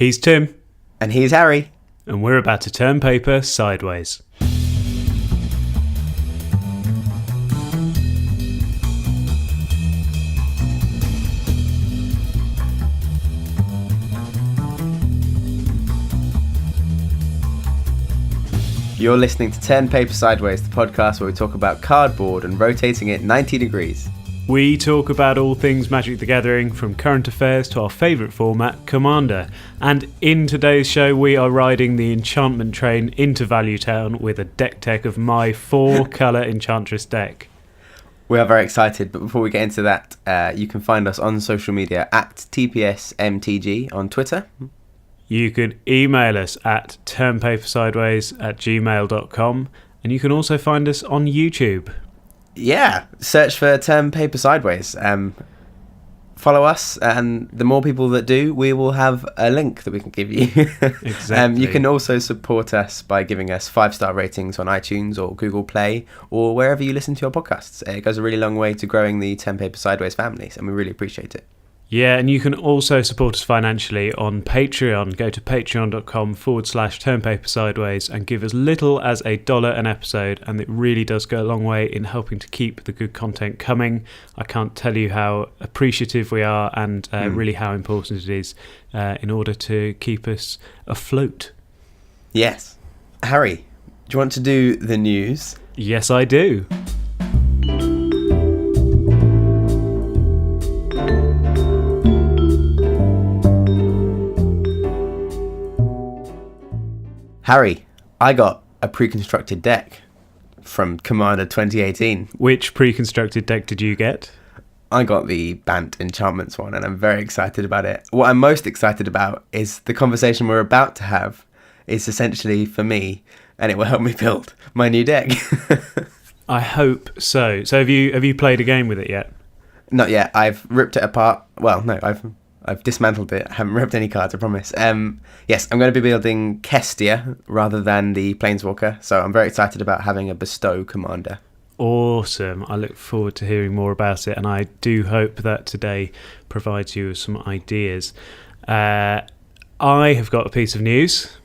He's Tim. And he's Harry. And we're about to turn paper sideways. You're listening to Turn Paper Sideways, the podcast where we talk about cardboard and rotating it 90 degrees. We talk about all things Magic the Gathering, from current affairs to our favourite format, Commander. And in today's show, we are riding the enchantment train into Value Town with a deck tech of my 4-colour Enchantress deck. We are very excited, but before we get into that, you can find us on social media at TPSMTG on Twitter. You could email us at turnpapersideways@gmail.com, and you can also find us on YouTube. Yeah, search for Turn Paper Sideways. Follow us, and the more people that do, we will have a link that we can give you. Exactly. You can also support us by giving us 5-star ratings on iTunes or Google Play or wherever you listen to your podcasts. It goes a really long way to growing the Turn Paper Sideways families, and we really appreciate it. Yeah, and you can also support us financially on Patreon. Go to patreon.com/turnpapersideways and give as little as $1 an episode, and it really does go a long way in helping to keep the good content coming. I can't tell you how appreciative we are and really how important it is in order to keep us afloat. Yes. Harry, do you want to do the news? Yes, I do. Harry, I got a pre-constructed deck from Commander 2018. Which pre-constructed deck did you get? I got the Bant Enchantments one, and I'm very excited about it. What I'm most excited about is the conversation we're about to have is essentially for me, and it will help me build my new deck. I hope so. So have you played a game with it yet? Not yet. I've ripped it apart. Well, no, I've dismantled it. I haven't ripped any cards, I promise. Yes, I'm going to be building Kestia rather than the Planeswalker, so I'm very excited about having a Bestow commander. Awesome. I look forward to hearing more about it, and I do hope that today provides you with some ideas. I have got a piece of news.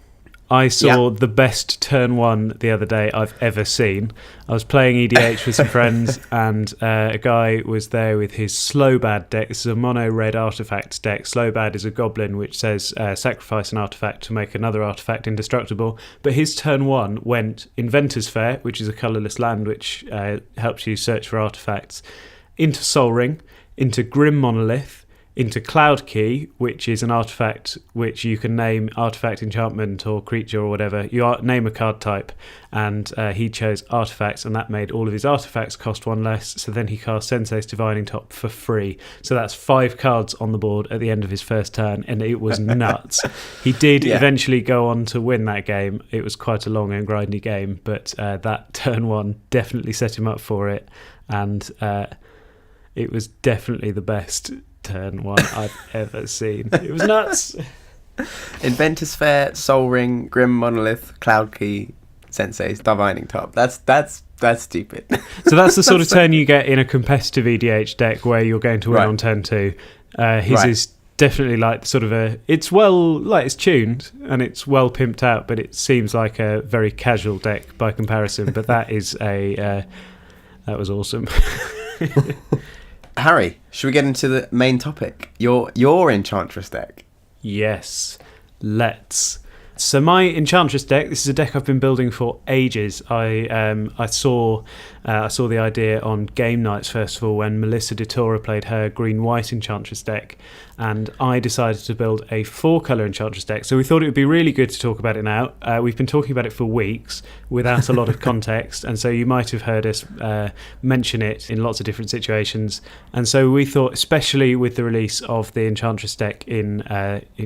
I saw the best turn 1 the other day I've ever seen. I was playing EDH with some friends, and a guy was there with his Slowbad deck. This is a mono-red artifact deck. Slowbad is a goblin which says sacrifice an artifact to make another artifact indestructible. But his turn 1 went Inventor's Fair, which is a colourless land which helps you search for artifacts, into Sol Ring, into Grim Monolith, into Cloud Key, which is an artifact which you can name artifact, enchantment, or creature, or whatever. You name a card type, and he chose artifacts, and that made all of his artifacts cost 1 less. So then he cast Sensei's Divining Top for free. So that's 5 cards on the board at the end of his first turn, and it was nuts. He did eventually go on to win that game. It was quite a long and grindy game, but that turn 1 definitely set him up for it, and it was definitely the best turn 1 I've ever seen. It was nuts. Inventor's Fair, Sol Ring, Grim Monolith, Cloud Key, Sensei's Divining Top. That's stupid. So that's the sort of turn you get in a competitive EDH deck where you're going to win on turn 2. His is definitely like sort of it's tuned and it's well pimped out, but it seems like a very casual deck by comparison. But that is that was awesome. Harry, should we get into the main topic? Your Enchantress deck. Yes, let's. So my Enchantress deck, this is a deck I've been building for ages. I saw the idea on Game Nights Festival when Melissa DeTora played her green-white Enchantress deck, and I decided to build a 4-colour Enchantress deck. So we thought it would be really good to talk about it now. We've been talking about it for weeks without a lot of context, and so you might have heard us mention it in lots of different situations. And so we thought, especially with the release of the Enchantress deck in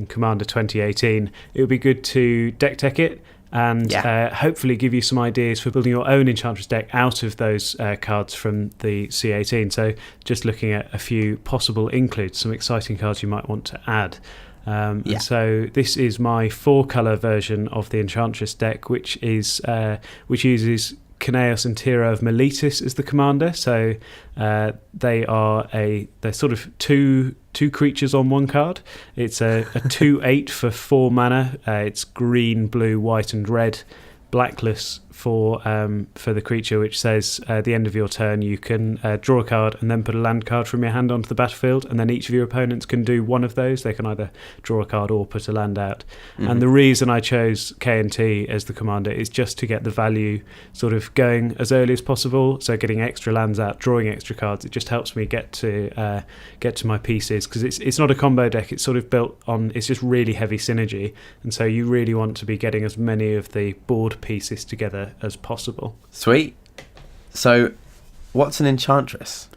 Commander 2018, it would be good to deck tech it and hopefully give you some ideas for building your own Enchantress deck out of those cards from the C18. So just looking at a few possible includes, some exciting cards you might want to add. And so this is my 4-colour version of the Enchantress deck, which uses Caneos and Tira of Miletus as the commander. So they're sort of two creatures on one card. It's a 2/8 for 4 mana. It's green, blue, white, and red. Blacklist for the creature, which says at the end of your turn you can draw a card and then put a land card from your hand onto the battlefield, and then each of your opponents can do one of those. They can either draw a card or put a land out. And the reason I chose KNT as the commander is just to get the value sort of going as early as possible, so getting extra lands out, drawing extra cards. It just helps me get to my pieces, because it's not a combo deck. It's sort of built on, it's just really heavy synergy, and so you really want to be getting as many of the board pieces together as possible. Sweet. So what's an Enchantress?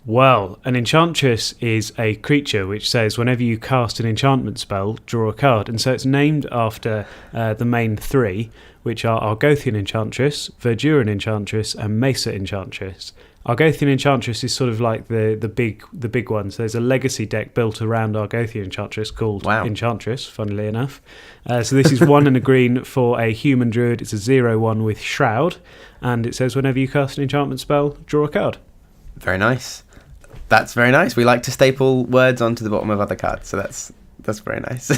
Well, an Enchantress is a creature which says whenever you cast an enchantment spell, draw a card. And so it's named after the main 3, which are Argothian Enchantress, Verduran Enchantress, and Mesa Enchantress. Argothian Enchantress is sort of like the big one. So there's a legacy deck built around Argothian Enchantress called Enchantress, funnily enough. So this is 1 and a green for a human druid. It's a 0/1 with Shroud, and it says whenever you cast an enchantment spell, draw a card. Very nice. That's very nice. We like to staple words onto the bottom of other cards, so that's very nice.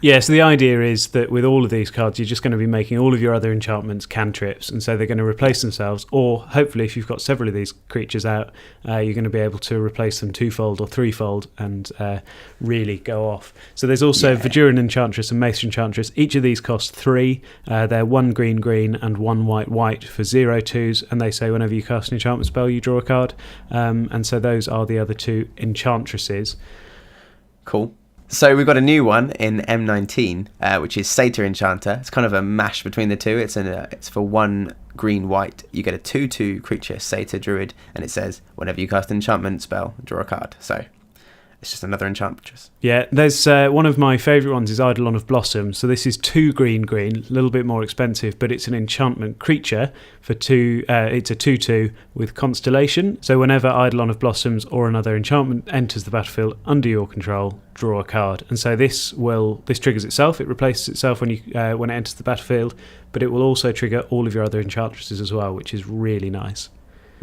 Yeah, so the idea is that with all of these cards, you're just going to be making all of your other enchantments cantrips, and so they're going to replace themselves, or hopefully if you've got several of these creatures out, you're going to be able to replace them 2-fold or 3-fold and really go off. So there's also Verduran Enchantress and Mesa Enchantress. Each of these cost 3. They're 1 green and 1 white for 0/2s, and they say whenever you cast an enchantment spell, you draw a card. And so those are the other 2 Enchantresses. Cool. So we've got a new one in M19, which is Satyr Enchanter. It's kind of a mash between the two. It's for 1 green-white. You get a 2/2 creature, Satyr Druid, and it says whenever you cast an enchantment spell, draw a card. So it's just another Enchantress. Yeah, there's one of my favourite ones is Eidolon of Blossom. So this is 2 green, a little bit more expensive, but it's an enchantment creature for 2. It's a 2/2 with Constellation. So whenever Eidolon of Blossoms or another enchantment enters the battlefield under your control, draw a card. And so this triggers itself. It replaces itself when it enters the battlefield, but it will also trigger all of your other Enchantresses as well, which is really nice.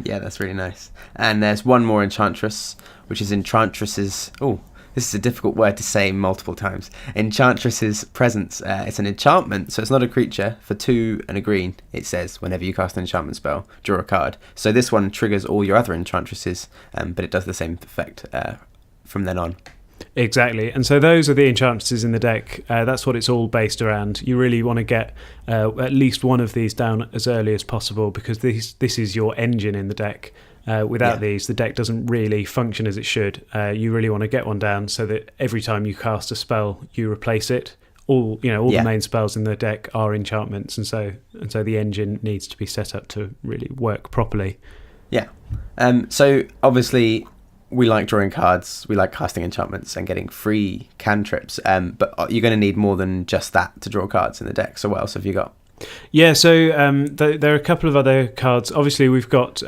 Yeah, that's really nice. And there's one more Enchantress, which is Enchantress's... Oh, this is a difficult word to say multiple times. Enchantress's Presence. It's an enchantment, so it's not a creature. For 2 and a green, it says whenever you cast an enchantment spell, draw a card. So this one triggers all your other Enchantresses, but it does the same effect from then on. Exactly, and so those are the Enchantresses in the deck. That's what it's all based around. You really want to get at least one of these down as early as possible, because this is your engine in the deck. Without these, the deck doesn't really function as it should. You really want to get one down so that every time you cast a spell, you replace it. All the main spells in the deck are enchantments, and so the engine needs to be set up to really work properly. Yeah. So obviously, we like drawing cards, we like casting enchantments and getting free cantrips, but you're going to need more than just that to draw cards in the deck. So what else have you got? Yeah, so there are a couple of other cards. Obviously, we've got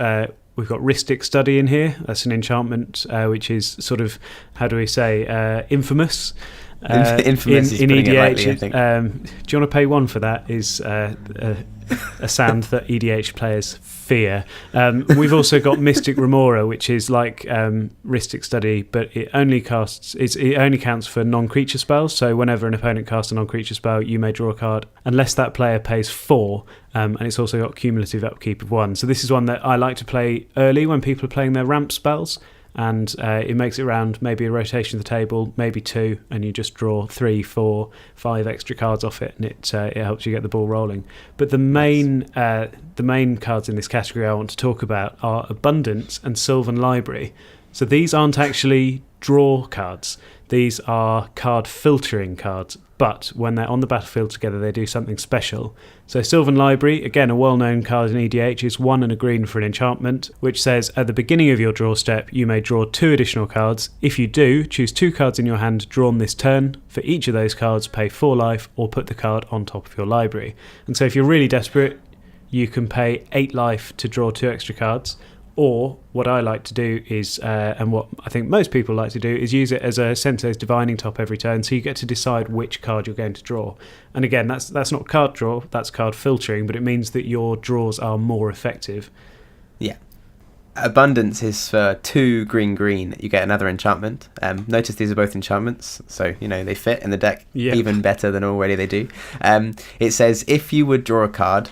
Rhystic Study in here. That's an enchantment which is sort of, how do we say, infamous. Infamous in EDH. Lightly, I think. Do you want to pay 1 for that? Is a sound that EDH players fear. We've also got Mystic Remora, which is like Rhystic Study, but it only counts for non-creature spells. So whenever an opponent casts a non-creature spell, you may draw a card unless that player pays 4. And it's also got cumulative upkeep of 1. So this is one that I like to play early when people are playing their ramp spells. And it makes it around maybe a rotation of the table, maybe 2, and you just draw 3, 4, 5 extra cards off it, and it helps you get the ball rolling. But the main cards in this category I want to talk about are Abundance and Sylvan Library. So these aren't actually draw cards. These are card filtering cards, but when they're on the battlefield together, they do something special. So Sylvan Library, again, a well-known card in EDH, is 1 and a green for an enchantment, which says at the beginning of your draw step, you may draw 2 additional cards. If you do, choose 2 cards in your hand drawn this turn. For each of those cards, pay 4 life or put the card on top of your library. And so if you're really desperate, you can pay 8 life to draw 2 extra cards, Or what I like to do is, and what I think most people like to do, is use it as a Sensei's divining top every turn, so you get to decide which card you're going to draw. And again, that's not card draw, that's card filtering, but it means that your draws are more effective. Yeah. Abundance is for 2 green. You get another enchantment. Notice these are both enchantments, so they fit in the deck even better than already they do. It says if you would draw a card,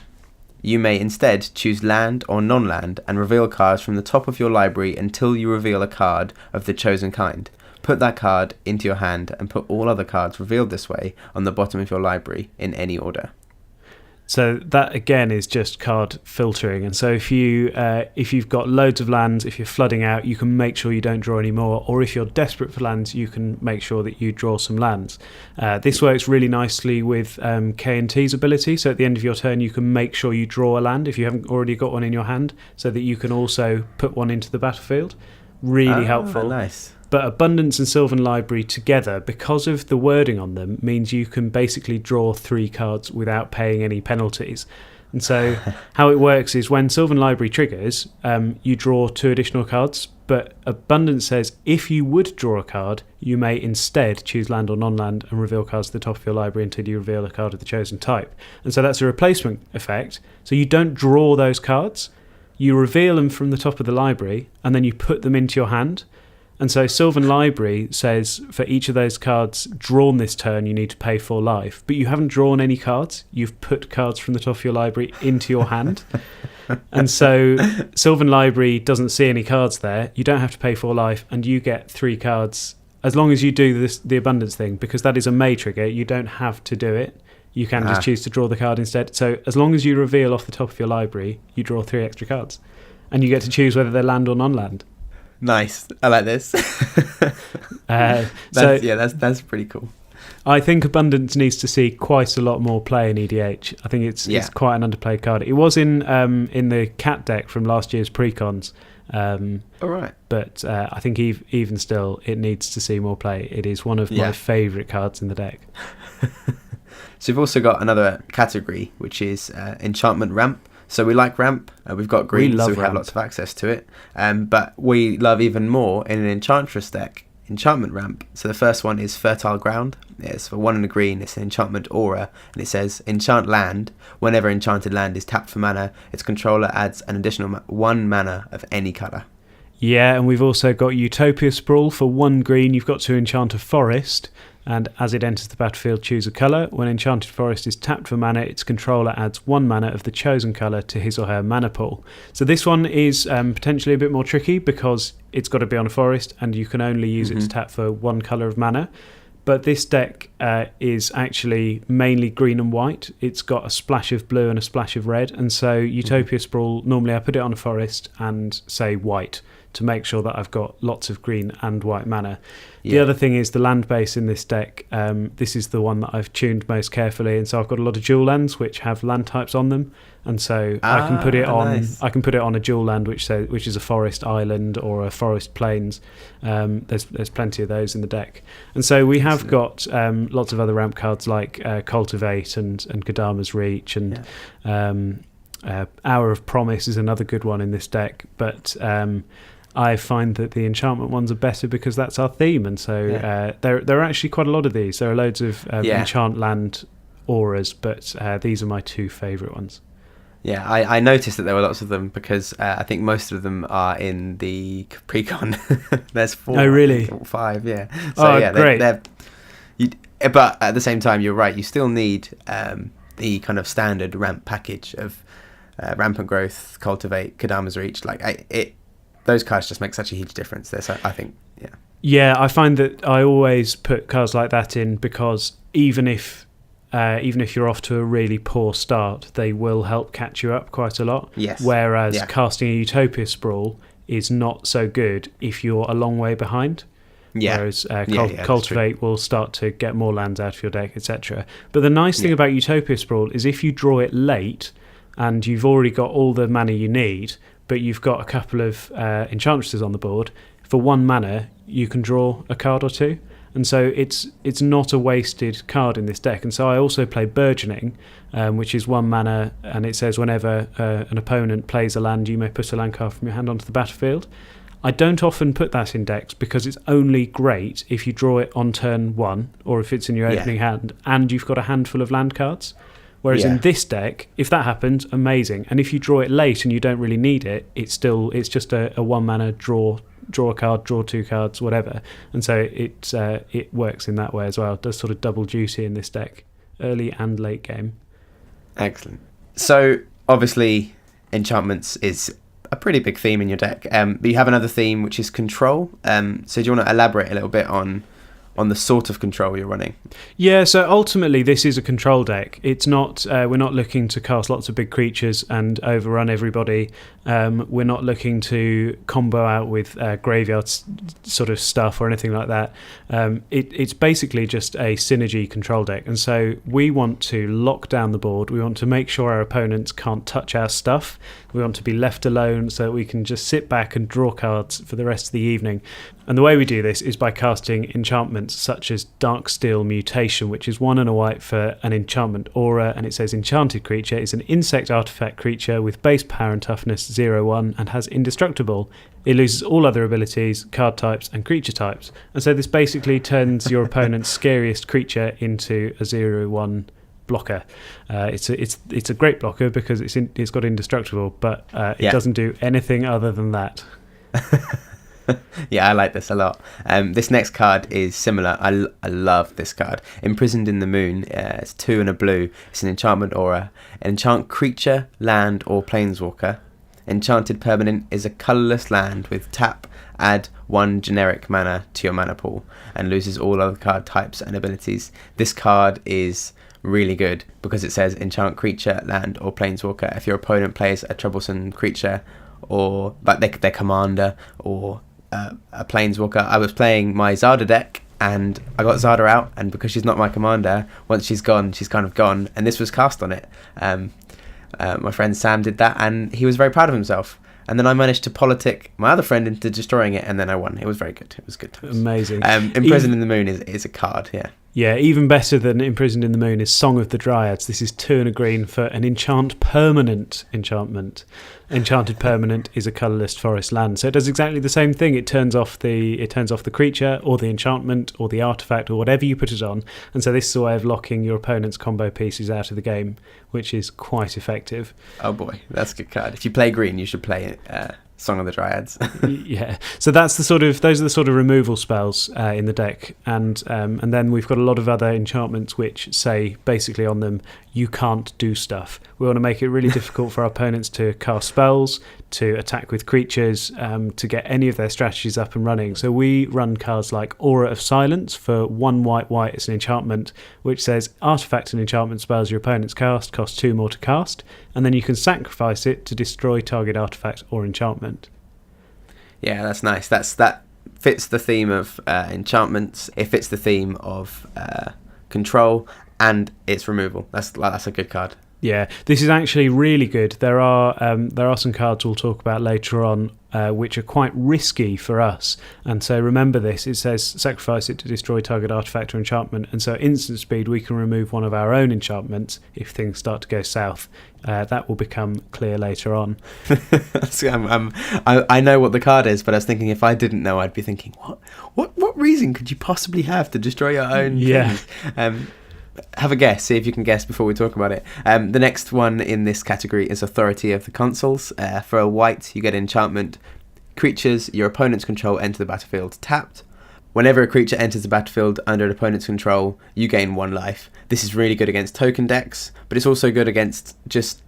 you may instead choose land or non-land and reveal cards from the top of your library until you reveal a card of the chosen kind. Put that card into your hand and put all other cards revealed this way on the bottom of your library in any order. So that again is just card filtering, and so if you've got loads of lands, if you're flooding out, you can make sure you don't draw any more, or if you're desperate for lands, you can make sure that you draw some lands. This works really nicely with K&T's ability, so at the end of your turn you can make sure you draw a land if you haven't already got one in your hand, so that you can also put one into the battlefield. Really helpful. Nice. But Abundance and Sylvan Library together, because of the wording on them, means you can basically draw 3 cards without paying any penalties. And so how it works is when Sylvan Library triggers, you draw 2 additional cards, but Abundance says if you would draw a card, you may instead choose land or non-land and reveal cards at the top of your library until you reveal a card of the chosen type. And so that's a replacement effect. So you don't draw those cards, you reveal them from the top of the library, and then you put them into your hand. And so Sylvan Library says for each of those cards drawn this turn, you need to pay 4 life. But you haven't drawn any cards. You've put cards from the top of your library into your hand. And so Sylvan Library doesn't see any cards there. You don't have to pay 4 life, and you get 3 cards as long as you do the Abundance thing, because that is a May trigger. You don't have to do it. You can just choose to draw the card instead. So as long as you reveal off the top of your library, you draw 3 extra cards. And you get to choose whether they're land or non-land. Nice. I like this. That's pretty cool. I think Abundance needs to see quite a lot more play in EDH. I think it's quite an underplayed card. It was in the cat deck from last year's precons. All right. But I think even still, it needs to see more play. It is one of my favourite cards in the deck. So we've also got another category, which is enchantment ramp. So we like ramp. We've got green, so we have lots of access to it. But we love even more in an Enchantress deck, enchantment ramp. So the first one is Fertile Ground. It's for 1 and a green. It's an enchantment aura, and it says enchant land. Whenever enchanted land is tapped for mana, its controller adds an additional 1 mana of any colour. Yeah, and we've also got Utopia Sprawl. For 1 green, you've got to enchant a forest, and as it enters the battlefield, choose a colour. When Enchanted Forest is tapped for mana, its controller adds 1 mana of the chosen colour to his or her mana pool. So this one is potentially a bit more tricky because it's got to be on a forest, and you can only use it to tap for 1 colour of mana. But this deck is actually mainly green and white. It's got a splash of blue and a splash of red, and so Utopia Sprawl, normally I put it on a forest and say white, to make sure that I've got lots of green and white mana. The other thing is the land base in this deck. This is the one that I've tuned most carefully, and so I've got a lot of dual lands which have land types on them, and so I can put it on. Nice. I can put it on a dual land which is a forest island or a forest plains. There's plenty of those in the deck, and so we have got lots of other ramp cards like Cultivate and Kodama's Reach and Hour of Promise is another good one in this deck, but I find that the enchantment ones are better because that's our theme, and so there are actually quite a lot of these. There are loads of enchant land auras, but these are my 2 favourite ones. Yeah, I noticed that there were lots of them because I think most of them are in the precon. There's 4. Oh, really? 5, yeah. So, great. But at the same time, you're right. You still need the kind of standard ramp package of Rampant Growth, Cultivate, Kodama's Reach. Those cards just make such a huge difference. I think, Yeah, I find that I always put cards like that in because even if you're off to a really poor start, they will help catch you up quite a lot. Yes. Whereas casting a Utopia Sprawl is not so good if you're a long way behind. Yeah. Whereas Cultivate will start to get more lands out of your deck, etc. But the nice thing about Utopia Sprawl is if you draw it late and you've already got all the mana you need, but you've got a couple of Enchantresses on the board, for 1 mana you can draw a card or 2. And so it's not a wasted card in this deck. And so I also play Burgeoning, which is 1 mana, and it says whenever an opponent plays a land, you may put a land card from your hand onto the battlefield. I don't often put that in decks because it's only great if you draw it on turn 1 or if it's in your opening hand and you've got a handful of land cards. Whereas in this deck, if that happens, amazing. And if you draw it late and you don't really need it, it's just a 1 mana draw a card, draw 2 cards, whatever. And so it works in that way as well. It does sort of double duty in this deck, early and late game. Excellent. So obviously enchantments is a pretty big theme in your deck, but you have another theme which is control. So do you want to elaborate a little bit on the sort of control you're running? Yeah, so ultimately this is a control deck. It's not we're not looking to cast lots of big creatures and overrun everybody. We're not looking to combo out with graveyard sort of stuff or anything like that. It's basically just a synergy control deck, and so we want to lock down the board. We want to make sure our opponents can't touch our stuff. We want to be left alone so that we can just sit back and draw cards for the rest of the evening. And the way we do this is by casting enchantments such as Darksteel Mutation, which is 1 and a white for an enchantment aura, and it says enchanted creature is an insect artifact creature with base power and toughness 0/1 and has indestructible. It loses all other abilities, card types and creature types. And so this basically turns your opponent's scariest creature into a 0/1 blocker. It's a great blocker because it's got indestructible, but it doesn't do anything other than that. Yeah, I like this a lot. This next card is similar. I love this card. Imprisoned in the Moon. It's 2 and a blue. It's an enchantment aura. Enchant creature, land, or planeswalker. Enchanted permanent is a colourless land with tap, add 1 generic mana to your mana pool, and loses all other card types and abilities. This card is really good because it says enchant creature, land, or planeswalker. If your opponent plays a troublesome creature or like their commander or a planeswalker. I was playing my Zada deck and I got Zada out, and because she's not my commander, once she's gone, she's kind of gone, and this was cast on it. My friend Sam did that and he was very proud of himself, and then I managed to politic my other friend into destroying it, and then I won. It was very good. It was good. Amazing. Imprisoned in the Moon is a card. Yeah, even better than Imprisoned in the Moon is Song of the Dryads. This is 2 and a green for an enchant permanent enchantment. Enchanted permanent is a colourless forest land. So it does exactly the same thing. It turns off the creature or the enchantment or the artifact or whatever you put it on. And so this is a way of locking your opponent's combo pieces out of the game, which is quite effective. Oh boy, that's a good card. If you play green, you should play Song of the Dryads. Yeah, so those are the sort of removal spells in the deck, and then we've got a lot of other enchantments which say basically on them you can't do stuff. We want to make it really difficult for our opponents to cast spells, to attack with creatures, to get any of their strategies up and running. So we run cards like Aura of Silence for 1 white. It's an enchantment which says artifact and enchantment spells your opponents cast cost 2 more to cast, and then you can sacrifice it to destroy target artifact or enchantment. Yeah, that's nice. That fits the theme of enchantments. It fits the theme of control, and it's removal. That's a good card. Yeah, this is actually really good. There are some cards we'll talk about later on which are quite risky for us, and so remember this. It says sacrifice it to destroy target artifact or enchantment, and so at instant speed we can remove one of our own enchantments if things start to go south. That will become clear later on. I know what the card is, but I was thinking if I didn't know, I'd be thinking, what reason could you possibly have to destroy your own things? Have a guess, see if you can guess before we talk about it. The next one in this category is Authority of the Consuls. For a white, you get enchantment. Creatures your opponent's control enter the battlefield tapped. Whenever a creature enters the battlefield under an opponent's control, you gain 1 life. This is really good against token decks, but it's also good against just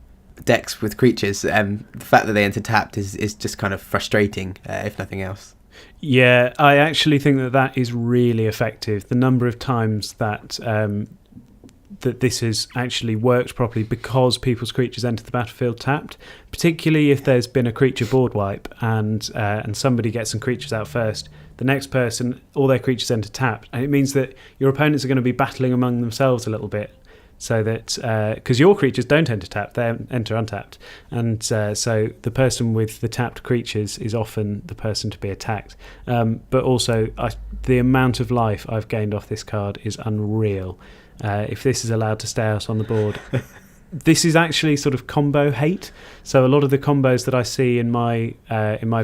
decks with creatures. The fact that they enter tapped is just kind of frustrating, if nothing else. Yeah, I actually think that is really effective. The number of times that this has actually worked properly because people's creatures enter the battlefield tapped, particularly if there's been a creature board wipe and somebody gets some creatures out first. The next person, all their creatures enter tapped, and it means that your opponents are going to be battling among themselves a little bit. so that because your creatures don't enter tapped, they enter untapped, and so the person with the tapped creatures is often the person to be attacked. But also, the amount of life I've gained off this card is unreal. If this is allowed to stay out on the board. This is actually sort of combo hate. So a lot of the combos that I see in my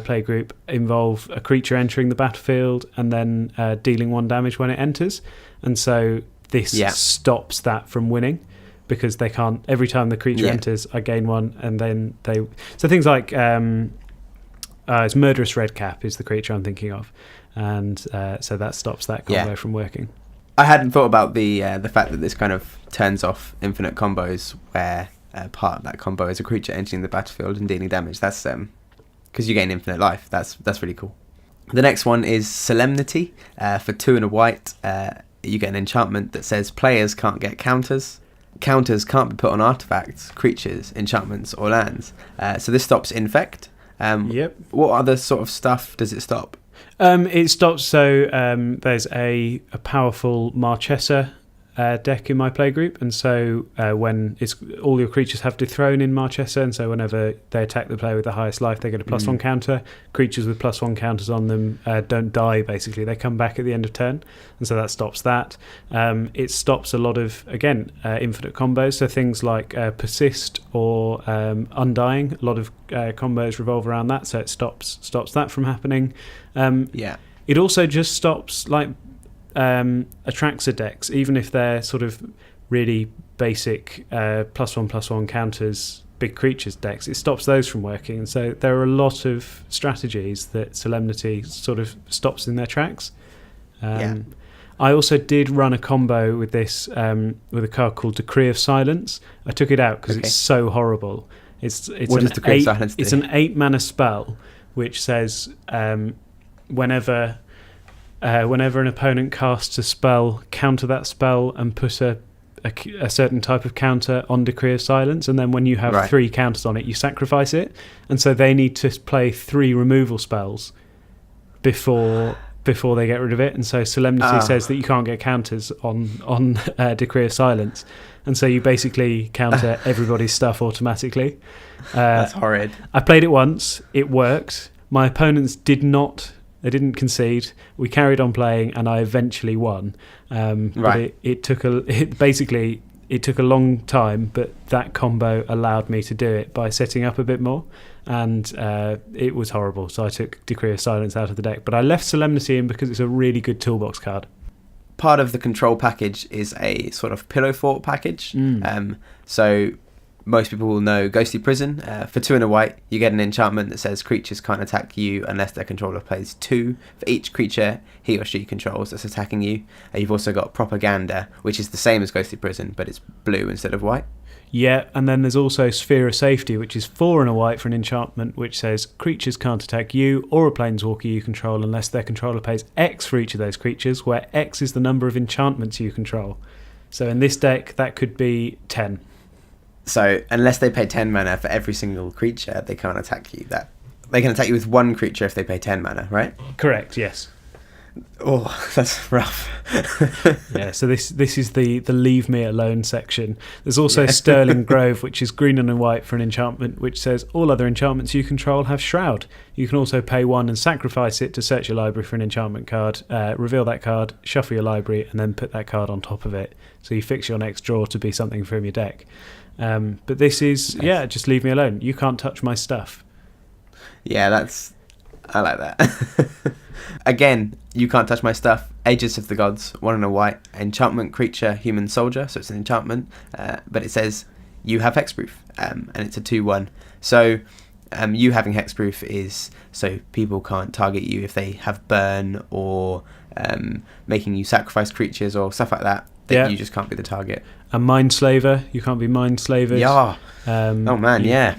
play group involve a creature entering the battlefield and then dealing 1 damage when it enters. And so this stops that from winning, because they can't. Every time the creature enters, I gain 1, and then they. So things like it's Murderous Redcap is the creature I'm thinking of, and so that stops that combo from working. I hadn't thought about the fact that this kind of turns off infinite combos where part of that combo is a creature entering the battlefield and dealing damage. That's because you gain infinite life. That's really cool. The next one is Solemnity. For 2 and a white, you get an enchantment that says players can't get counters. Counters can't be put on artifacts, creatures, enchantments, or lands. So this stops Infect. What other sort of stuff does it stop? It stops. So there's a powerful Marchesa deck in my playgroup, and so when all your creatures have Dethrone in Marchesa, and so whenever they attack the player with the highest life, they get a +1 counter. Creatures with +1 counters on them don't die. Basically, they come back at the end of turn, and so that stops that. It stops a lot of infinite combos. So things like Persist or Undying. A lot of combos revolve around that, so it stops that from happening. It also just stops Atraxa decks, even if they're sort of really basic +1/+1 counters, big creatures decks. It stops those from working, and so there are a lot of strategies that Solemnity sort of stops in their tracks. I also did run a combo with this with a card called Decree of Silence. I took it out because it's so horrible. What does Decree of Silence do? It's an 8 mana spell which says whenever an opponent casts a spell, counter that spell and put a certain type of counter on Decree of Silence, and then when you have 3 counters on it, you sacrifice it, and so they need to play 3 removal spells before they get rid of it, and so Solemnity says that you can't get counters on Decree of Silence, and so you basically counter everybody's stuff automatically. That's horrid. I played it once, it worked. My opponents didn't concede. We carried on playing, and I eventually won. But it took a long time, but that combo allowed me to do it by setting up a bit more, and it was horrible. So I took Decree of Silence out of the deck, but I left Solemnity in because it's a really good toolbox card. Part of the control package is a sort of pillow fort package. So most people will know Ghostly Prison. For 2 and a white, you get an enchantment that says creatures can't attack you unless their controller plays 2 for each creature he or she controls that's attacking you. You've also got Propaganda, which is the same as Ghostly Prison, but it's blue instead of white. Yeah, and then there's also Sphere of Safety, which is 4 and a white for an enchantment which says creatures can't attack you or a planeswalker you control unless their controller pays X for each of those creatures, where X is the number of enchantments you control. So in this deck, that could be 10. So unless they pay 10 mana for every single creature, they can't attack you. They can attack you with 1 creature if they pay 10 mana, right? Correct, yes. Oh, that's rough. Yeah, so this is the Leave Me Alone section. There's also Sterling Grove, which is green and white for an enchantment, which says all other enchantments you control have Shroud. You can also pay 1 and sacrifice it to search your library for an enchantment card, reveal that card, shuffle your library, and then put that card on top of it. So you fix your next draw to be something from your deck. But this is, just leave me alone. You can't touch my stuff. Yeah, I like that. Again, you can't touch my stuff. Aegis of the Gods, 1 and a white. Enchantment creature, human soldier. So it's an enchantment. But it says you have hexproof. And it's a 2/1. So you having hexproof is so people can't target you if they have burn or making you sacrifice creatures or stuff like that. You just can't be the target. A Mindslaver, you can't be Mindslavers. Yeah.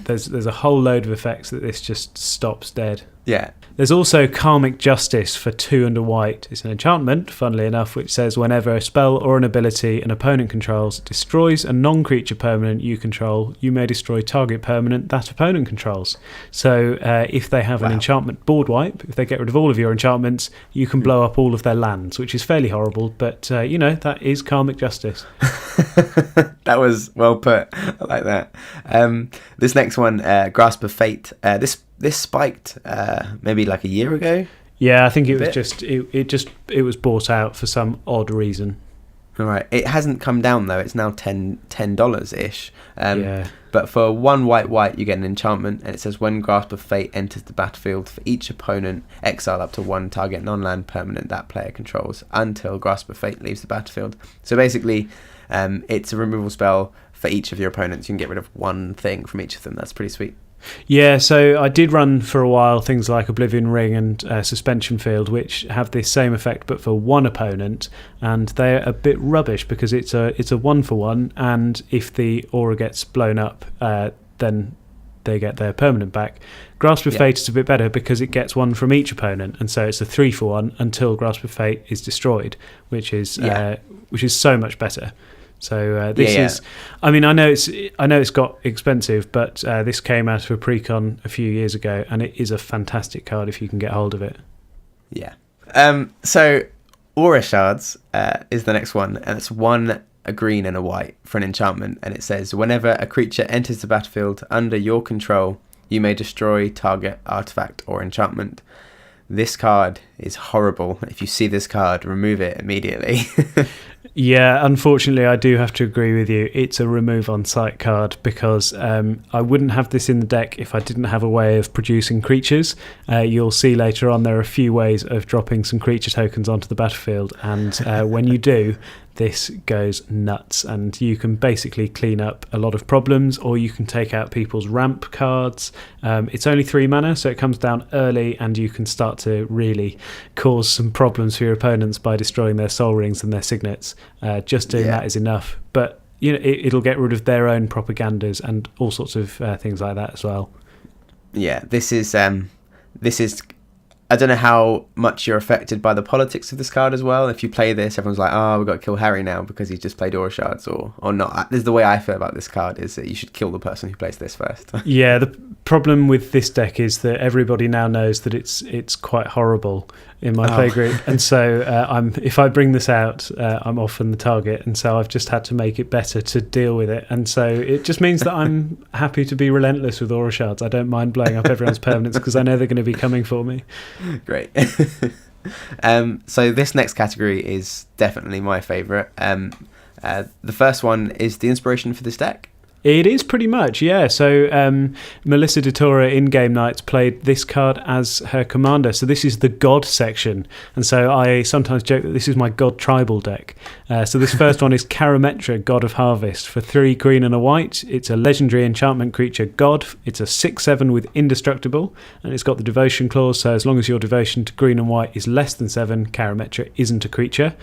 There's There's a whole load of effects that this just stops dead. Yeah. There's also Karmic Justice for 2 and a white. It's an enchantment, funnily enough, which says whenever a spell or an ability an opponent controls destroys a non-creature permanent you control, you may destroy target permanent that opponent controls. So if they have an enchantment board wipe, if they get rid of all of your enchantments, you can blow up all of their lands, which is fairly horrible, but that is Karmic Justice. That was well put. I like that. This next one, Grasp of Fate. This spiked maybe like a year ago. Yeah, I think it was it was bought out for some odd reason. All right, it hasn't come down though. It's now $10 ish. But for 1 white, you get an enchantment, and it says when Grasp of Fate enters the battlefield, for each opponent, exile up to 1 target non-land permanent that player controls until Grasp of Fate leaves the battlefield. So basically, it's a removal spell for each of your opponents. You can get rid of 1 thing from each of them. That's pretty sweet. Yeah, so I did run for a while things like Oblivion Ring and Suspension Field, which have this same effect but for 1 opponent, and they're a bit rubbish because it's a 1-for-1, and if the aura gets blown up, then they get their permanent back. Grasp of Fate is a bit better because it gets 1 from each opponent, and so it's a 3-for-1 until Grasp of Fate is destroyed, which is so much better. So this is, I mean, I know it's got expensive, but this came out of a precon a few years ago, and it is a fantastic card if you can get hold of it. Yeah. So Aura Shards is the next one, and it's 1 a green and a white for an enchantment, and it says whenever a creature enters the battlefield under your control, you may destroy target artifact or enchantment. This card is horrible. If you see this card, remove it immediately. Yeah, unfortunately, I do have to agree with you. It's a remove on site card because I wouldn't have this in the deck if I didn't have a way of producing creatures. You'll see later on there are a few ways of dropping some creature tokens onto the battlefield, and when you do, this goes nuts, and you can basically clean up a lot of problems, or you can take out people's ramp cards. It's only 3 mana, so it comes down early, and you can start to really cause some problems for your opponents by destroying their soul rings and their signets. Just doing that is enough, but it'll get rid of their own propagandas and all sorts of things like that as well. Yeah, this is I don't know how much you're affected by the politics of this card as well. If you play this, everyone's like, we've got to kill Harry now because he's just played Aura Shards, or not. This is the way I feel about this card, is that you should kill the person who plays this first. Yeah, the problem with this deck is that everybody now knows that it's quite horrible in my playgroup, and so if I bring this out, I'm often the target, and so I've just had to make it better to deal with it, and so it just means that I'm happy to be relentless with Aura Shards. I don't mind blowing up everyone's permanents because I know they're going to be coming for me. Great. So this next category is definitely my favourite. The first one is the inspiration for this deck. It is pretty much, yeah. So Melissa DeTora in Game Nights played this card as her commander. So this is the God section. And so I sometimes joke that this is my God tribal deck. So this first one is Karametra, God of Harvest, for 3 green and a white. It's a legendary enchantment creature, God. It's a 6/7 with indestructible. And it's got the devotion clause. So as long as your devotion to green and white is less than 7, Karametra isn't a creature.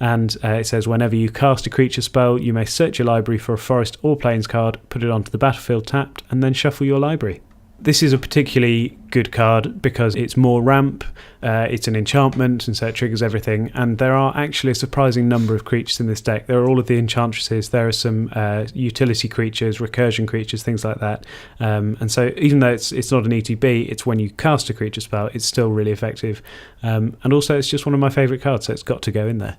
And it says whenever you cast a creature spell, you may search your library for a forest or plains card, put it onto the battlefield tapped, and then shuffle your library. This is a particularly good card because it's more ramp, it's an enchantment, and so it triggers everything. And there are actually a surprising number of creatures in this deck. There are all of the Enchantresses, there are some utility creatures, recursion creatures, things like that. And so even though it's not an ETB, it's when you cast a creature spell, it's still really effective. And also it's just one of my favourite cards, so it's got to go in there.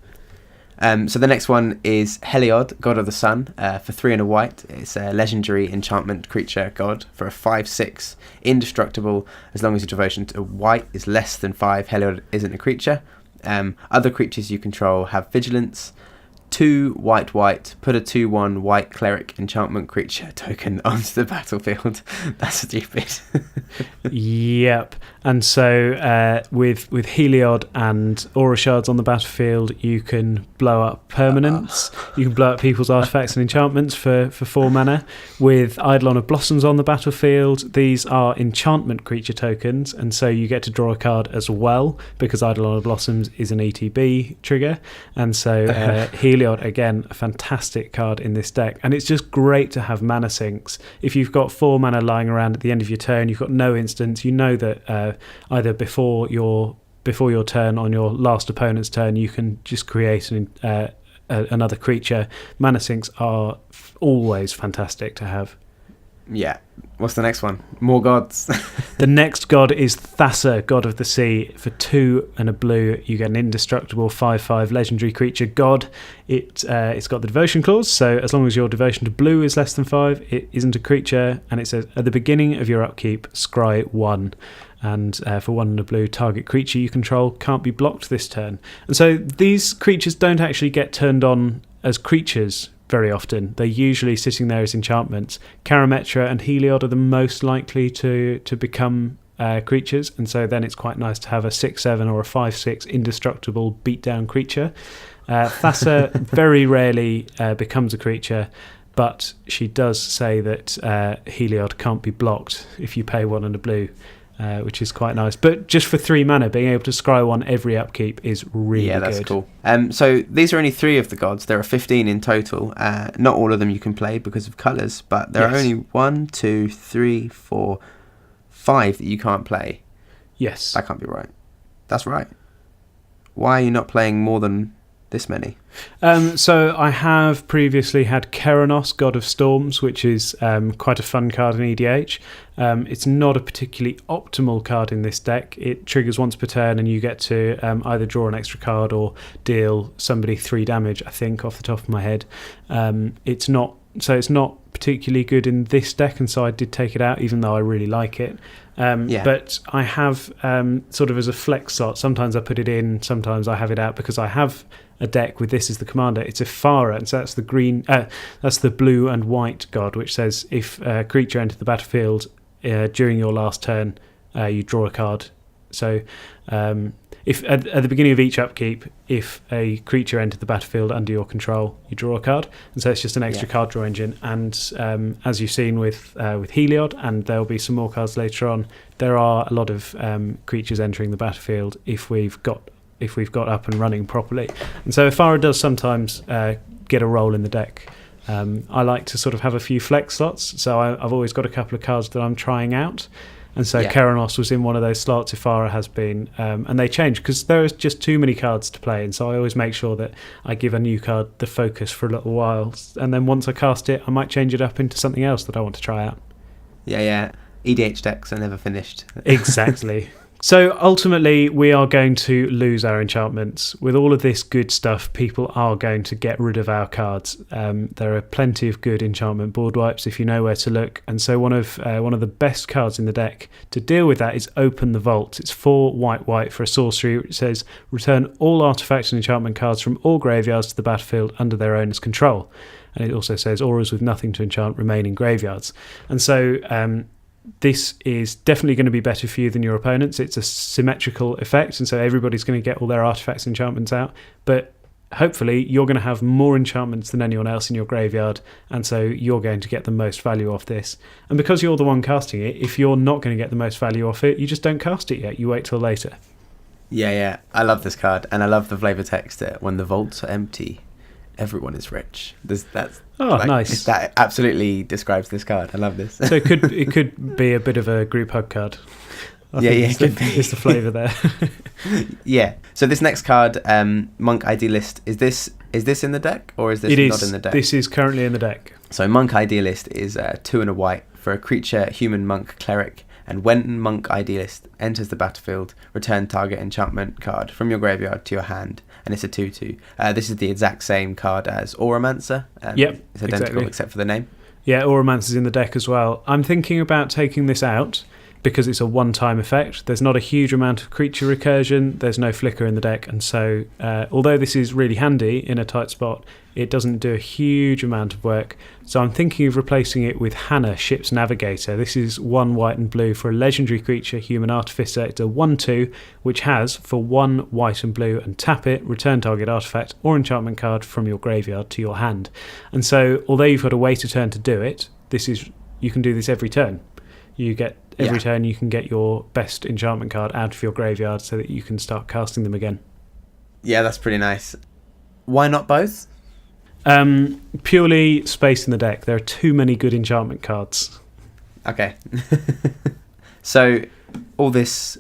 So the next one is Heliod, God of the Sun, for 3 and a white. It's a legendary enchantment creature god for a 5/6, indestructible as long as your devotion to white is less than 5. Heliod isn't a creature. Other creatures you control have vigilance. 2 white, put a 2/1 white cleric enchantment creature token onto the battlefield. That's stupid. Yep. And so with Heliod and Aura Shards on the battlefield, you can blow up permanents. You can blow up people's artifacts and enchantments for 4 mana. With Eidolon of Blossoms on the battlefield, these are enchantment creature tokens, and so you get to draw a card as well because Eidolon of Blossoms is an ETB trigger. And so Heliod, again, a fantastic card in this deck, and it's just great to have mana sinks. If you've got 4 mana lying around at the end of your turn, you've got no instants, you know that either before your turn on your last opponent's turn, you can just create another creature. Mana sinks are always fantastic to have. Yeah. What's the next one? More gods. The next god is Thassa, god of the sea. For 2 and a blue, you get an indestructible 5/5 legendary creature god. It's got the devotion clause, so as long as your devotion to blue is less than 5, it isn't a creature. And it says, at the beginning of your upkeep, scry 1. And for 1 and a blue, target creature you control can't be blocked this turn. And so these creatures don't actually get turned on as creatures very often. They're usually sitting there as enchantments. Karametra and Heliod are the most likely to become creatures, and so then it's quite nice to have a 6/7 or a 5/6 indestructible beatdown creature. Thassa very rarely becomes a creature, but she does say that Heliod can't be blocked if you pay 1 and a blue, which is quite nice. But just for 3 mana, being able to scry 1 every upkeep is really good. Yeah, that's cool. So these are only 3 of the gods. There are 15 in total. Not all of them you can play because of colours, but there are only 1, 2, 3, 4, 5 that you can't play. Yes. That can't be right. That's right. Why are you not playing more than this many? So I have previously had Keranos, God of Storms, which is quite a fun card in EDH. It's not a particularly optimal card in this deck. It triggers once per turn, and you get to either draw an extra card or deal somebody 3 damage, I think, off the top of my head. It's not particularly good in this deck, and so I did take it out, even though I really like it. But I have sort of as a flex slot. Sometimes I put it in, sometimes I have it out, because I have a deck with this as the commander. It's Ifara, and so that's the blue and white god, which says if a creature enters the battlefield during your last turn, you draw a card. So if at the beginning of each upkeep, if a creature entered the battlefield under your control, you draw a card, and so it's just an extra card draw engine. And as you've seen with Heliod, and there'll be some more cards later on, there are a lot of creatures entering the battlefield if we've got up and running properly. And so Ifara does sometimes get a role in the deck. I like to sort of have a few flex slots, so I've always got a couple of cards that I'm trying out. And so Keranos was in one of those slots, Ifara has been, and they change because there is just too many cards to play, and so I always make sure that I give a new card the focus for a little while, and then once I cast it, I might change it up into something else that I want to try out. Yeah. EDH decks are never finished. Exactly. So ultimately, we are going to lose our enchantments. With all of this good stuff, people are going to get rid of our cards. There are plenty of good enchantment board wipes if you know where to look. And so one of the best cards in the deck to deal with that is Open the Vault. It's 4 white for a sorcery. It says return all artifacts and enchantment cards from all graveyards to the battlefield under their owner's control. And it also says auras with nothing to enchant remain in graveyards. And so this is definitely going to be better for you than your opponents. It's a symmetrical effect, and so everybody's going to get all their artifacts and enchantments out, but hopefully you're going to have more enchantments than anyone else in your graveyard, and so you're going to get the most value off this. And because you're the one casting it, if you're not going to get the most value off it, you just don't cast it yet, you wait till later. Yeah, I love this card, and I love the flavor text that when the vaults are empty, everyone is rich. Nice. That absolutely describes this card. I love this. So it could be a bit of a group hug card. I think it's the flavour there. Yeah. So this next card, Monk Idealist, is this in the deck, or is this not in the deck? This is currently in the deck. So Monk Idealist is 2 and a white for a creature, human, monk, cleric. And when Monk Idealist enters the battlefield, return target enchantment card from your graveyard to your hand, and it's a 2/2. This is the exact same card as Auramancer. Yep, it's identical except for the name. Yeah, Auramancer's in the deck as well. I'm thinking about taking this out because it's a one-time effect. There's not a huge amount of creature recursion. There's no flicker in the deck, and so although this is really handy in a tight spot, it doesn't do a huge amount of work. So I'm thinking of replacing it with Hannah, Ship's Navigator. This is 1 white and blue for a legendary creature, Human Artificer. It's a 1/2, which has, for 1 white and blue, and tap it, return target artifact or enchantment card from your graveyard to your hand. And so, although you've got to wait a turn to do it, you can do this every turn. Every turn you can get your best enchantment card out of your graveyard so that you can start casting them again. Yeah, that's pretty nice. Why not both? Purely space in the deck. There are too many good enchantment cards. Okay. So all this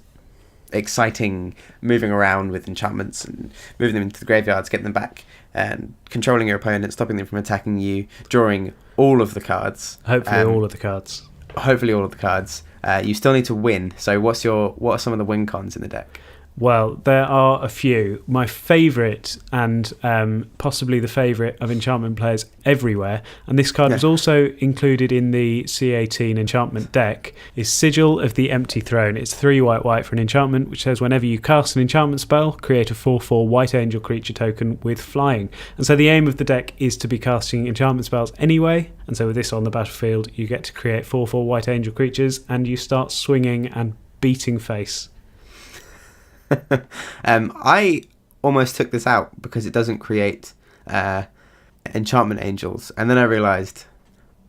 exciting moving around with enchantments and moving them into the graveyards, getting them back, and controlling your opponent, stopping them from attacking you, drawing all of the cards. Hopefully all of the cards. Hopefully all of the cards. You still need to win. So what are some of the win cons in the deck? Well, there are a few. My favourite, and possibly the favourite of enchantment players everywhere, and this card was also included in the C18 enchantment deck, is Sigil of the Empty Throne. It's 3 white for an enchantment, which says whenever you cast an enchantment spell, create a 4/4 white angel creature token with flying. And so the aim of the deck is to be casting enchantment spells anyway, and so with this on the battlefield, you get to create 4/4 white angel creatures, and you start swinging and beating face. I almost took this out because it doesn't create enchantment angels, and then I realised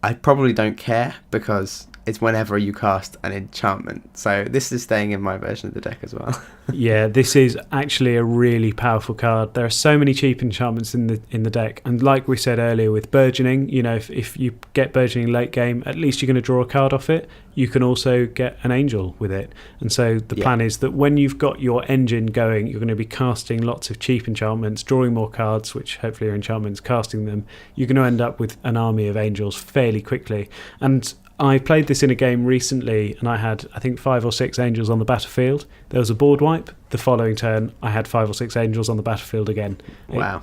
I probably don't care because it's whenever you cast an enchantment. So this is staying in my version of the deck as well. Yeah, this is actually a really powerful card. There are so many cheap enchantments in the deck, and like we said earlier with burgeoning, if you get burgeoning late game, at least you're going to draw a card off it. You can also get an angel with it, and so the plan is that when you've got your engine going, you're going to be casting lots of cheap enchantments, drawing more cards, which hopefully are enchantments, casting them. You're going to end up with an army of angels fairly quickly. And I played this in a game recently, and I had, I think, 5 or 6 angels on the battlefield. There was a board wipe. The following turn, I had 5 or 6 angels on the battlefield again. Wow.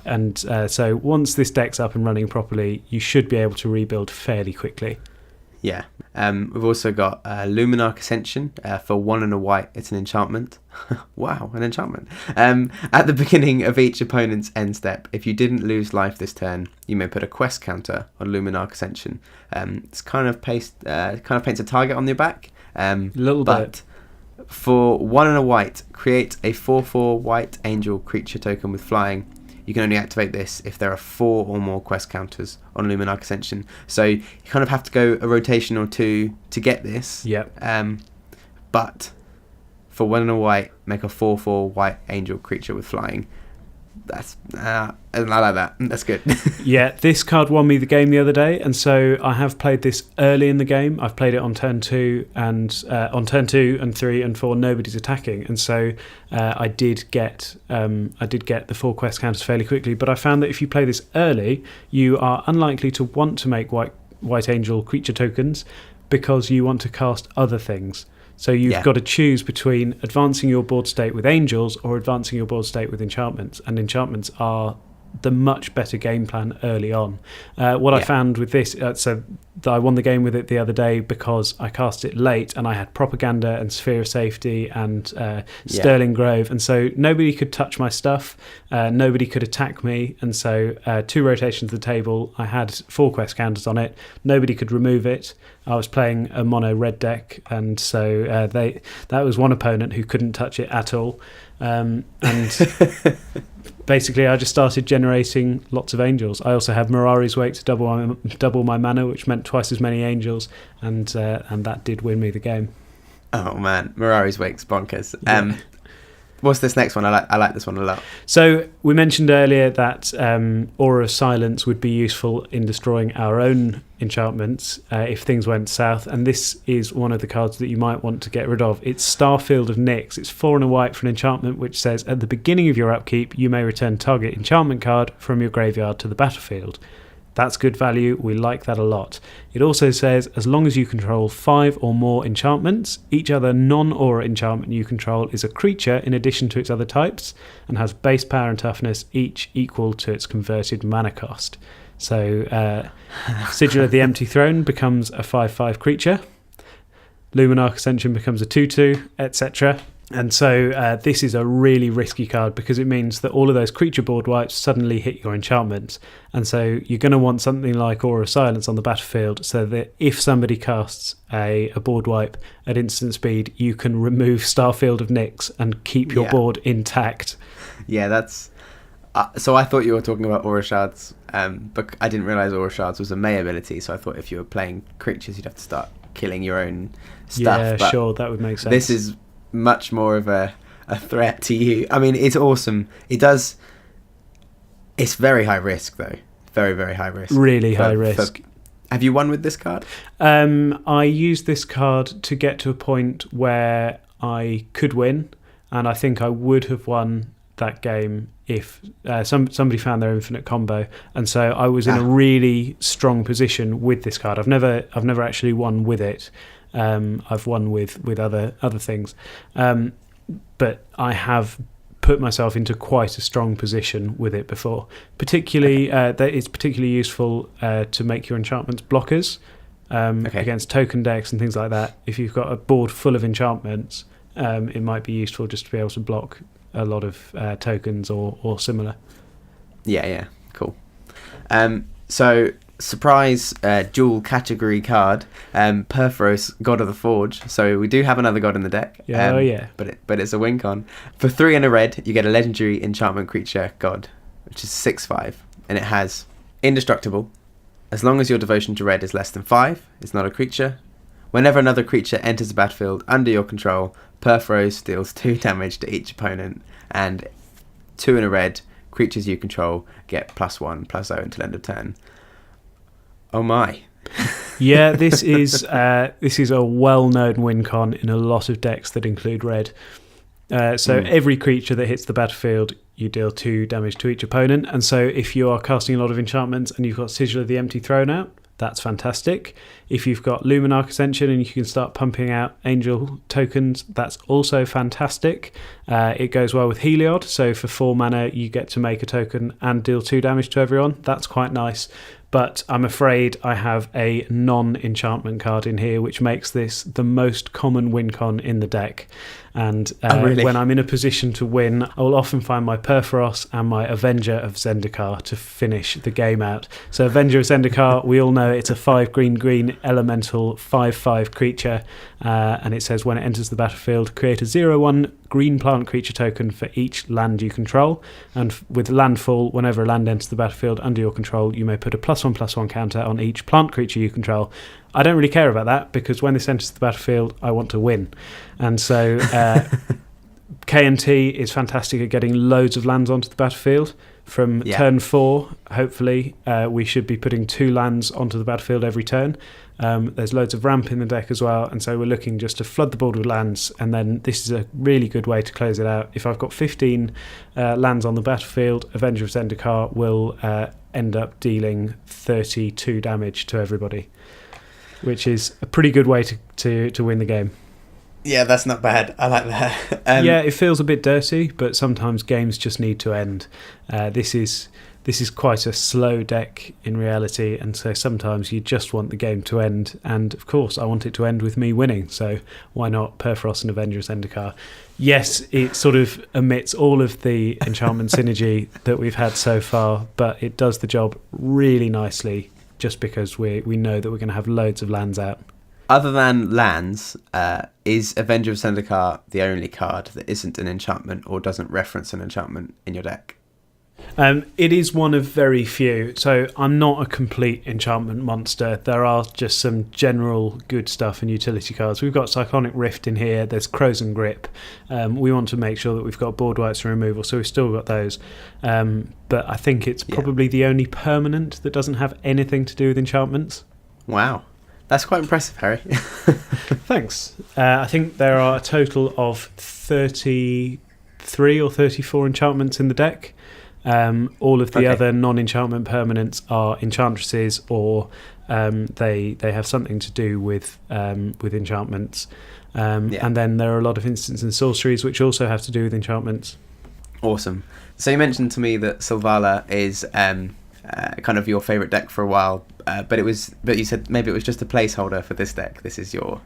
So once this deck's up and running properly, you should be able to rebuild fairly quickly. Yeah. We've also got Luminarch Ascension for 1 and a white. It's an enchantment. Wow, an enchantment. At the beginning of each opponent's end step, if you didn't lose life this turn, you may put a quest counter on Luminarch Ascension. It's kind of paints a target on your back. But for 1 and a white, create a 4/4 white angel creature token with flying. You can only activate this if there are 4 or more quest counters on Luminarch Ascension. So you kind of have to go a rotation or 2 to get this. Yep. But for 1 and a white, make a 4/4 white angel creature with flying. I like that. That's good. Yeah, this card won me the game the other day, and so I have played this early in the game. I've played it on turn 2, and on turn 2 and 3 and 4, nobody's attacking, and so I did get the 4 quest counters fairly quickly. But I found that if you play this early, you are unlikely to want to make white angel creature tokens because you want to cast other things. So you've got to choose between advancing your board state with angels or advancing your board state with enchantments. And enchantments are the much better game plan early on. I found with this, so I won the game with it the other day because I cast it late and I had Propaganda and Sphere of Safety and Sterling Grove, and so nobody could touch my stuff, nobody could attack me, and so 2 rotations of the table, I had 4 quest counters on it, nobody could remove it. I was playing a mono red deck, and so that was one opponent who couldn't touch it at all, and basically I just started generating lots of angels. I also have Mirari's Wake to double my mana, which meant twice as many angels, and that did win me the game. Oh man, Mirari's Wake's bonkers. What's this next one? I like this one a lot. So we mentioned earlier that Aura of Silence would be useful in destroying our own enchantments if things went south, and this is one of the cards that you might want to get rid of. It's Starfield of Nyx. It's 4 and a white for an enchantment which says at the beginning of your upkeep you may return target enchantment card from your graveyard to the battlefield. That's good value. We like that a lot. It also says as long as you control 5 or more enchantments, each other non-aura enchantment you control is a creature in addition to its other types and has base power and toughness each equal to its converted mana cost. So Sigil of the Empty Throne becomes a 5/5 creature. Luminarch Ascension becomes a 2/2, etc. And so this is a really risky card because it means that all of those creature board wipes suddenly hit your enchantments. And so you're going to want something like Aura of Silence on the battlefield so that if somebody casts a board wipe at instant speed, you can remove Starfield of Nyx and keep your board intact. Yeah, that's... so I thought you were talking about Aura Shards, but I didn't realise Aura Shards was a May ability, so I thought if you were playing creatures you'd have to start killing your own stuff. Yeah, but sure, that would make sense. This is much more of a threat to you. I mean, it's awesome. It's very high risk though. Very, very high risk. Really high risk. Have you won with this card? I used this card to get to a point where I could win, and I think I would have won that game if somebody found their infinite combo, and so I was in a really strong position with this card. I've never actually won with it. I've won with other things, but I have put myself into quite a strong position with it before. Particularly, that it's particularly useful to make your enchantments blockers against token decks and things like that. If you've got a board full of enchantments, it might be useful just to be able to block a lot of tokens or similar. Yeah, cool. So surprise dual category card, Perforos, God of the Forge. So we do have another god in the deck. But it's a win con. For 3 and a red, you get a legendary enchantment creature god, which is 6/5, and it has indestructible. As long as your devotion to red is less than 5, it's not a creature. Whenever another creature enters the battlefield under your control, Perforos deals 2 damage to each opponent, and 2 and a red, creatures you control get +1/+0 until end of turn. Oh my. Yeah, this is a well-known win con in a lot of decks that include red. Every creature that hits the battlefield, you deal 2 damage to each opponent, and so if you are casting a lot of enchantments and you've got Sigil of the Empty thrown out, that's fantastic. If you've got Luminarch Ascension and you can start pumping out angel tokens, that's also fantastic. It goes well with Heliod, so for 4 mana you get to make a token and deal 2 damage to everyone. That's quite nice. But I'm afraid I have a non-enchantment card in here, which makes this the most common win con in the deck. And when I'm in a position to win, I will often find my Perforos and my Avenger of Zendikar to finish the game out. So Avenger of Zendikar, we all know it's a 5 green elemental 5/5 creature, and it says when it enters the battlefield, create a 0/1 green plant creature token for each land you control, and with landfall, whenever a land enters the battlefield under your control, you may put a +1/+1 counter on each plant creature you control. I don't really care about that, because when this enters the battlefield, I want to win. And so KNT is fantastic at getting loads of lands onto the battlefield. From turn 4, hopefully, we should be putting 2 lands onto the battlefield every turn. There's loads of ramp in the deck as well, and so we're looking just to flood the board with lands, and then this is a really good way to close it out. If I've got 15 lands on the battlefield, Avenger of Zendikar will end up dealing 32 damage to everybody, which is a pretty good way to win the game. Yeah, that's not bad. I like that. Yeah, it feels a bit dirty, but sometimes games just need to end. This is quite a slow deck in reality, and so sometimes you just want the game to end, and of course I want it to end with me winning, so why not Perforos and Avenger of Zendikar? Yes, it sort of omits all of the enchantment synergy that we've had so far, but it does the job really nicely, just because we know that we're going to have loads of lands out. Other than lands, is Avenger of Zendikar the only card that isn't an enchantment or doesn't reference an enchantment in your deck? It is one of very few, so I'm not a complete enchantment monster. There are just some general good stuff in utility cards. We've got Cyclonic Rift in here, there's Crows and Grip. We want to make sure that we've got board wipes and removal, so we've still got those. But I think it's probably the only permanent that doesn't have anything to do with enchantments. Wow. That's quite impressive, Harry. Thanks. I think there are a total of 33 or 34 enchantments in the deck. All of the other non-enchantment permanents are enchantresses, or they have something to do with enchantments. And then there are a lot of instants and sorceries which also have to do with enchantments. Awesome. So you mentioned to me that Selvala is kind of your favourite deck for a while, but you said maybe it was just a placeholder for this deck. This is your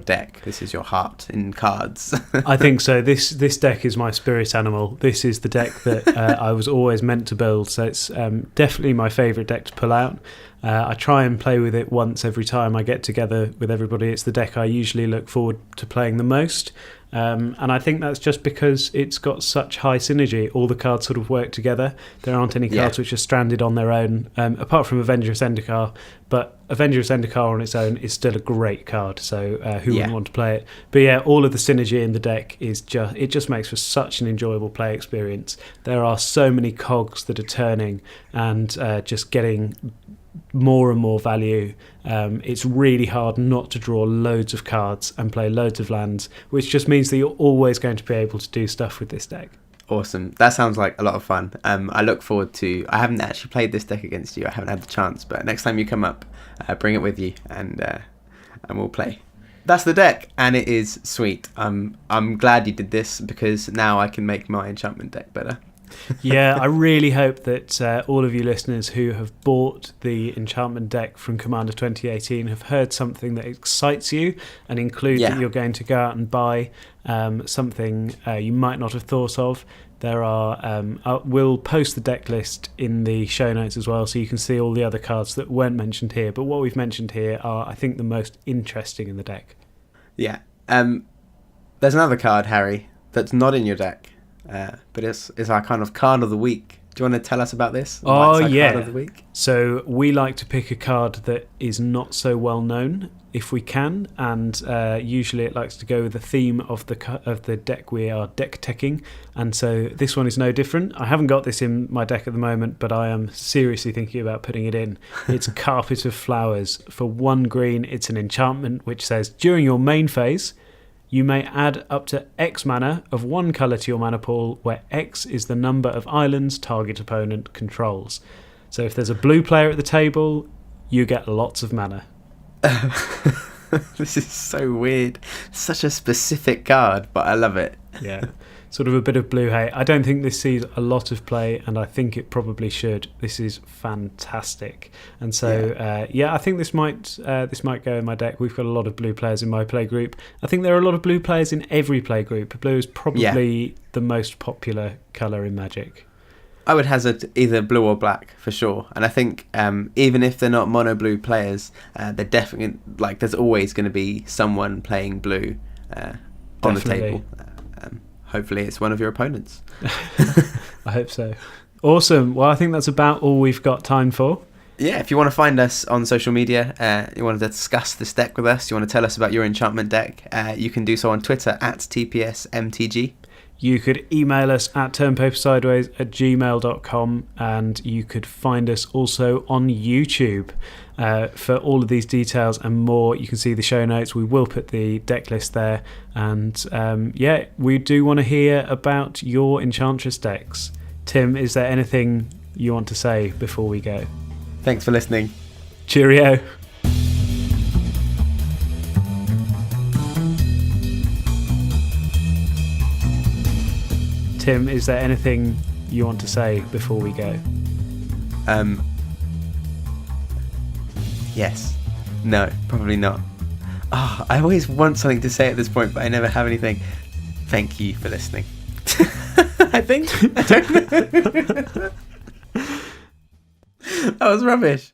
deck. This is your heart in cards. I think so. This deck is my spirit animal. This is the deck that I was always meant to build. So it's definitely my favourite deck to pull out. I try and play with it once every time I get together with everybody. It's the deck I usually look forward to playing the most. And I think that's just because it's got such high synergy. All the cards sort of work together. There aren't any cards which are stranded on their own, apart from Avenger of Zendikar. But Avenger of Zendikar on its own is still a great card, so who wouldn't want to play it? But yeah, all of the synergy in the deck is just makes for such an enjoyable play experience. There are so many cogs that are turning, and just getting more and more value. It's really hard not to draw loads of cards and play loads of lands, which just means that you're always going to be able to do stuff with this deck. Awesome. That sounds like a lot of fun. I look forward to... I haven't actually played this deck against you. I haven't had the chance, but next time you come up, bring it with you and we'll play. That's the deck, and it is sweet. I'm glad you did this, because now I can make my enchantment deck better. Yeah, I really hope that all of you listeners who have bought the enchantment deck from Commander 2018 have heard something that excites you, and include that you're going to go out and buy something you might not have thought of. There are we'll post the deck list in the show notes as well, so you can see all the other cards that weren't mentioned here, but what we've mentioned here are, I think, the most interesting in the deck. Yeah. There's another card, Harry, that's not in your deck, but it's our kind of card of the week. Do you want to tell us about this? Oh, yeah. Card of the week? So we like to pick a card that is not so well known, if we can, and usually it likes to go with the theme of the deck we are deck teching, and so this one is no different. I haven't got this in my deck at the moment, but I am seriously thinking about putting it in. It's Carpet of Flowers. For 1 green, it's an enchantment which says, during your main phase, you may add up to X mana of 1 colour to your mana pool, where X is the number of islands target opponent controls. So if there's a blue player at the table, you get lots of mana. This is so weird. Such a specific card, but I love it. Yeah, sort of a bit of blue hate. I don't think this sees a lot of play, and I think it probably should. This is fantastic, and so I think this might go in my deck. We've got a lot of blue players in my play group. I think there are a lot of blue players in every play group. Blue is probably the most popular colour in Magic. I would hazard either blue or black for sure, and I think even if they're not mono blue players, they're definitely, like, there's always going to be someone playing blue on the table. Hopefully it's one of your opponents. I hope so. Awesome. Well, I think that's about all we've got time for. Yeah, if you want to find us on social media, you want to discuss this deck with us, you want to tell us about your enchantment deck, you can do so on Twitter at TPSMTG. You could email us at turnpapersideways@gmail.com, and you could find us also on YouTube. For all of these details and more, you can see the show notes. We will put the deck list there, and we do want to hear about your Enchantress decks. Tim, is there anything you want to say before we go? Thanks for listening. Cheerio. Tim, is there anything you want to say before we go? Yes. No, probably not. I always want something to say at this point, but I never have anything. Thank you for listening. I think. That was rubbish.